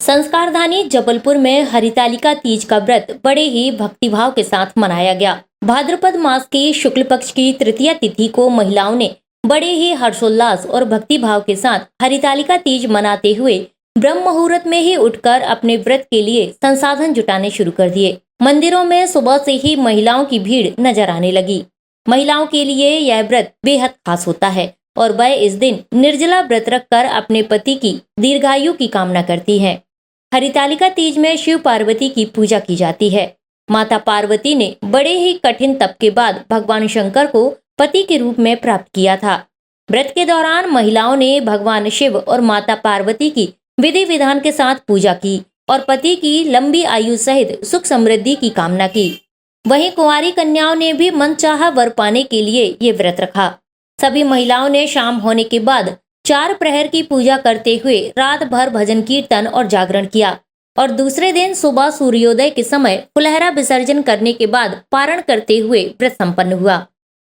संस्कारधानी जबलपुर में हरितालिका तीज का व्रत बड़े ही भक्तिभाव के साथ मनाया गया। भाद्रपद मास की शुक्ल पक्ष की तृतीया तिथि को महिलाओं ने बड़े ही हर्षोल्लास और भक्तिभाव के साथ हरितालिका तीज मनाते हुए ब्रह्म मुहूर्त में ही उठकर अपने व्रत के लिए संसाधन जुटाने शुरू कर दिए। मंदिरों में सुबह से ही महिलाओं की भीड़ नजर आने लगी। महिलाओं के लिए यह व्रत बेहद खास होता है और वह इस दिन निर्जला व्रत रखकर अपने पति की दीर्घायु की कामना करती है। हरितालिका तीज में शिव पार्वती की पूजा की जाती है। माता पार्वती ने बड़े ही कठिन तप के बाद भगवान शंकर को पति के रूप में प्राप्त किया था। व्रत के दौरान महिलाओं ने भगवान शिव और माता पार्वती की विधि विधान के साथ पूजा की और पति की लंबी आयु सहित सुख समृद्धि की कामना की। वहीं कुंवारी कन्याओं ने भी मनचाहा वर पाने के लिए ये व्रत रखा। सभी महिलाओं ने शाम होने के बाद 4 प्रहर की पूजा करते हुए रात भर भजन कीर्तन और जागरण किया और दूसरे दिन सुबह सूर्योदय के समय फुलहरा विसर्जन करने के बाद पारण करते हुए व्रत संपन्न हुआ।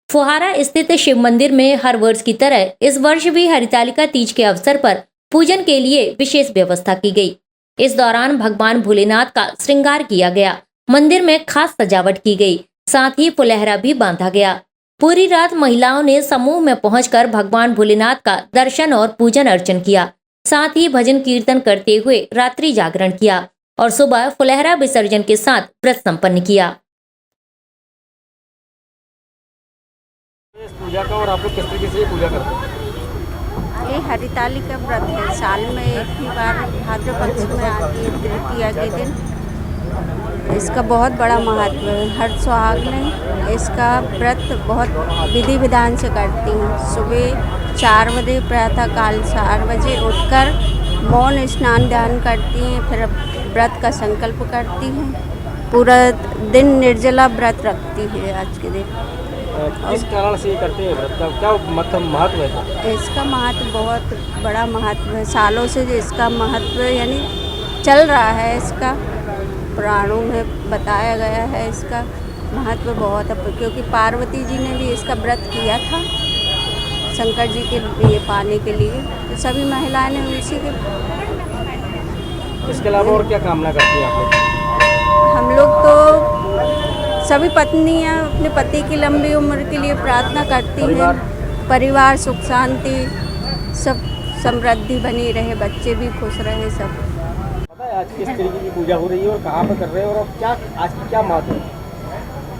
फुहारा स्थित शिव मंदिर में हर वर्ष की तरह इस वर्ष भी हरितालिका तीज के अवसर पर पूजन के लिए विशेष व्यवस्था की गई। इस दौरान भगवान भोलेनाथ का श्रृंगार किया गया, मंदिर में खास सजावट की गई, साथ ही फुलहरा भी बांधा गया। पूरी रात महिलाओं ने समूह में पहुंचकर भगवान भोलेनाथ का दर्शन और पूजन अर्चन किया, साथ ही भजन कीर्तन करते हुए रात्रि जागरण किया और सुबह फुलहरा विसर्जन के साथ व्रत संपन्न किया। इस पूजा का और आप लोग किस तरीके से पूजा करते हैं? ये हरितालिका व्रत है, साल में एक ही बार भाद्रपद में आती है तृतीया के दिन। इसका बहुत बड़ा महत्व है। हर सुहाग ने इसका व्रत बहुत विधि विधान से करती हैं। सुबह 4 बजे प्रातः काल 4 बजे उठकर मौन स्नान ध्यान करती हैं, फिर व्रत का संकल्प करती हैं। पूरा दिन निर्जला व्रत रखती है आज के दिन। किस कारण से ये करते हैं व्रत का क्या मतलब महत्व है? इसका महत्व बहुत बड़ा महत्व है। सालों से इसका महत्व यानी चल रहा है। इसका पुराणों में बताया गया है। इसका महत्व बहुत है क्योंकि पार्वती जी ने भी इसका व्रत किया था शंकर जी के लिए पाने के लिए, तो सभी महिलाएं ने उसी के। इसके अलावा और क्या कामना करती हैं आप लोग? हम लोग तो सभी पत्नियां अपने पति की लंबी उम्र के लिए प्रार्थना करती हैं। परिवार सुख शांति सब समृद्धि बनी रहे, बच्चे भी खुश रहे सब। पता है आज किस तरीके की पूजा हो रही है और कहाँ पर कर रहे हैं और क्या आज की क्या महत्व है?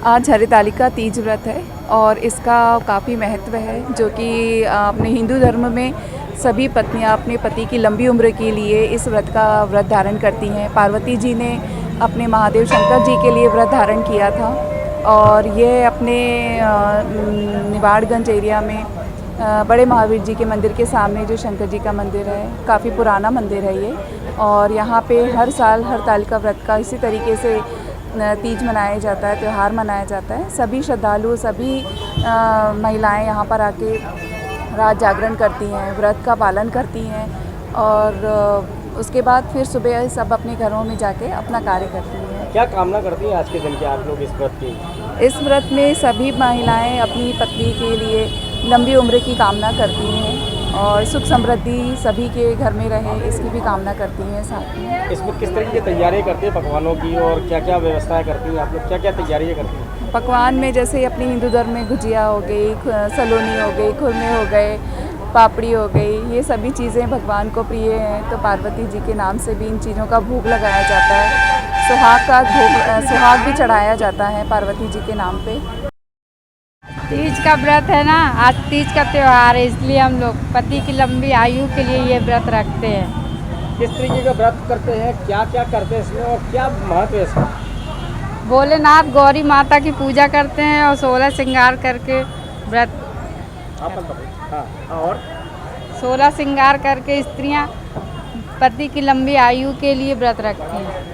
आज हरितालिका तीज व्रत है और इसका काफ़ी महत्व है, जो कि अपने हिंदू धर्म में सभी पत्नियां अपने पति की लंबी उम्र के लिए इस व्रत का व्रत धारण करती हैं। पार्वती जी ने अपने महादेव शंकर जी के लिए व्रत धारण किया था और ये अपने निवाड़गंज एरिया में बड़े महावीर जी के मंदिर के सामने जो शंकर जी का मंदिर है, काफ़ी पुराना मंदिर है ये, और यहाँ पे हर साल हरितालिका व्रत का इसी तरीके से तीज मनाया जाता है, त्यौहार मनाया जाता है। सभी श्रद्धालु सभी महिलाएं यहाँ पर आके रात जागरण करती हैं, व्रत का पालन करती हैं और उसके बाद फिर सुबह सब अपने घरों में जाके अपना कार्य करती हैं। क्या कामना करती हैं आज के दिन के आप लोग इस व्रत की? इस व्रत में सभी महिलाएं अपनी पत्नी के लिए लंबी उम्र की कामना करती हैं और सुख समृद्धि सभी के घर में रहे, इसकी भी कामना करती हैं। साथ में इसमें किस तरह की तैयारियाँ करती हैं पकवानों की और क्या क्या व्यवस्थाएं करती हैं आप लोग? क्या क्या तैयारियाँ करती हैं? पकवान में जैसे अपने हिंदू धर्म में गुजिया हो गई, सलोनी हो गई, खुरमे हो गए, पापड़ी हो गई, ये सभी चीज़ें भगवान को प्रिय हैं, तो पार्वती जी के नाम से भी इन चीज़ों का भोग लगाया जाता है। सुहाग भी चढ़ाया जाता है पार्वती जी के नाम पे। तीज का व्रत है ना, आज तीज का त्यौहार है, इसलिए हम लोग पति की लंबी आयु के लिए ये व्रत रखते हैं। किस तरीके का व्रत करते हैं, क्या क्या करते हैं इसमें और क्या महत्व है इसका? भोलेनाथ गौरी माता की पूजा करते हैं और 16 श्रृंगार करके व्रत। हाँ, और 16 श्रृंगार करके स्त्रियां पति की लंबी आयु के लिए व्रत रखती हैं।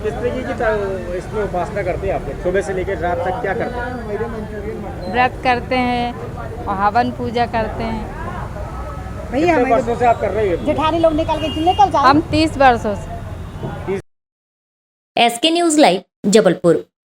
किस तरीके की इसमें उपासना करते हैं आप लोग? सुबह से लेकर रात तक क्या करते हैं? व्रत करते हैं और हवन पूजा करते हैं। भैया कितने वर्षों से आप कर रहे हैं? जेठानी लोग निकल जाओ। हम 30 वर्षों से। SK news live Jabalpur.